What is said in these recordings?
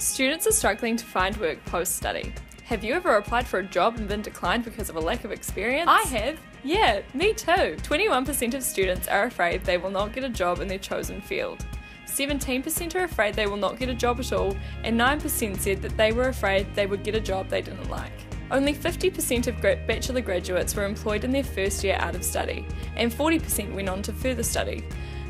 Students are struggling to find work post-study. Have you ever applied for a job and been declined because of a lack of experience? I have. Yeah, me too. 21% of students are afraid they will not get a job in their chosen field. 17% are afraid they will not get a job at all, and 9% said that they were afraid they would get a job they didn't like. Only 50% of bachelor graduates were employed in their first year out of study, and 40% went on to further study.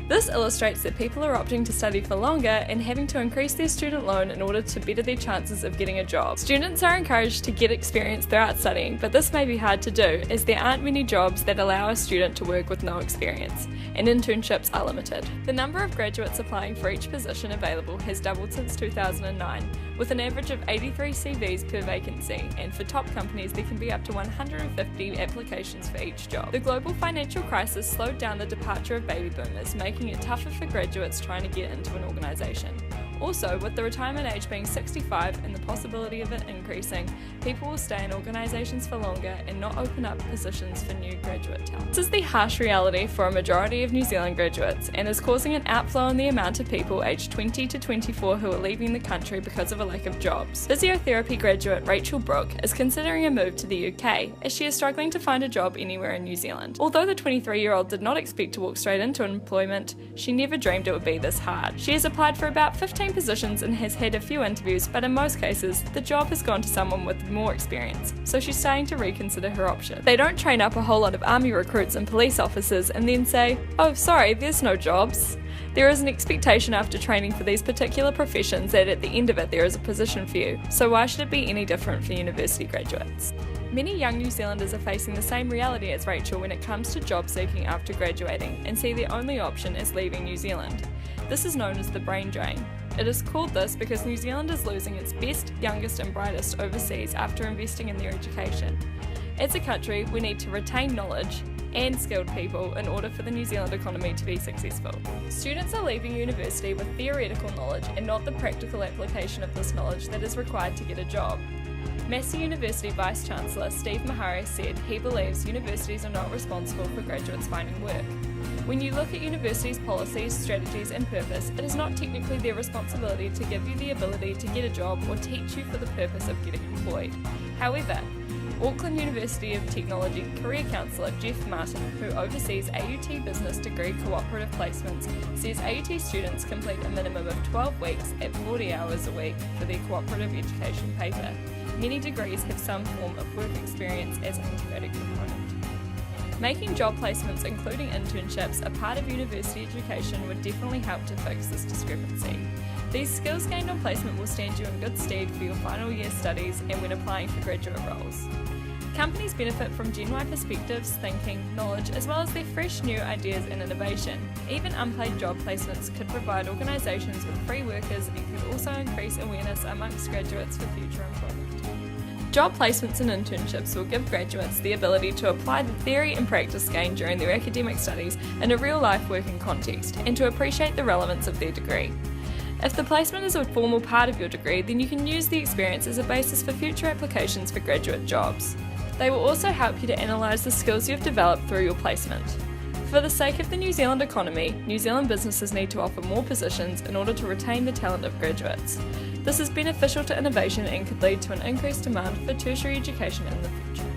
This illustrates that people are opting to study for longer and having to increase their student loan in order to better their chances of getting a job. Students are encouraged to get experience throughout studying, but this may be hard to do as there aren't many jobs that allow a student to work with no experience, and internships are limited. The number of graduates applying for each position available has doubled since 2009, with an average of 83 CVs per vacancy, and for top companies there can be up to 150 applications for each job. The global financial crisis slowed down the departure of baby boomers, making it tougher for graduates trying to get into an organisation. Also, with the retirement age being 65 and the possibility of it increasing, people will stay in organisations for longer and not open up positions for new graduate talent. This is the harsh reality for a majority of New Zealand graduates and is causing an outflow in the amount of people aged 20 to 24 who are leaving the country because of a lack of jobs. Physiotherapy graduate Rachel Brooke is considering a move to the UK as she is struggling to find a job anywhere in New Zealand. Although the 23-year-old did not expect to walk straight into employment, she never dreamed it would be this hard. She has applied for about 15 positions and has had a few interviews, but in most cases, the job has gone to someone with more experience, so she's starting to reconsider her options. They don't train up a whole lot of army recruits and police officers and then say, "Oh, sorry, there's no jobs." There is an expectation after training for these particular professions that at the end of it there is a position for you, so why should it be any different for university graduates? Many young New Zealanders are facing the same reality as Rachel when it comes to job seeking after graduating and see their only option as leaving New Zealand. This is known as the brain drain. It is called this because New Zealand is losing its best, youngest and brightest overseas after investing in their education. As a country, we need to retain knowledge and skilled people in order for the New Zealand economy to be successful. Students are leaving university with theoretical knowledge and not the practical application of this knowledge that is required to get a job. Massey University Vice-Chancellor Steve Mahari said he believes universities are not responsible for graduates finding work. When you look at universities' policies, strategies and purpose, it is not technically their responsibility to give you the ability to get a job or teach you for the purpose of getting employed. However, Auckland University of Technology Career Counsellor Jeff Martin, who oversees AUT Business Degree Cooperative Placements, says AUT students complete a minimum of 12 weeks at 40 hours a week for their cooperative education paper. Many degrees have some form of work experience as an integrated component. Making job placements, including internships, a part of university education would definitely help to fix this discrepancy. These skills gained on placement will stand you in good stead for your final year studies and when applying for graduate roles. Companies benefit from genuine perspectives, thinking, knowledge, as well as their fresh new ideas and innovation. Even unpaid job placements could provide organisations with free workers and could also increase awareness amongst graduates for future employment. Job placements and internships will give graduates the ability to apply the theory and practice gained during their academic studies in a real-life working context and to appreciate the relevance of their degree. If the placement is a formal part of your degree, then you can use the experience as a basis for future applications for graduate jobs. They will also help you to analyse the skills you've developed through your placement. For the sake of the New Zealand economy, New Zealand businesses need to offer more positions in order to retain the talent of graduates. This is beneficial to innovation and could lead to an increased demand for tertiary education in the future.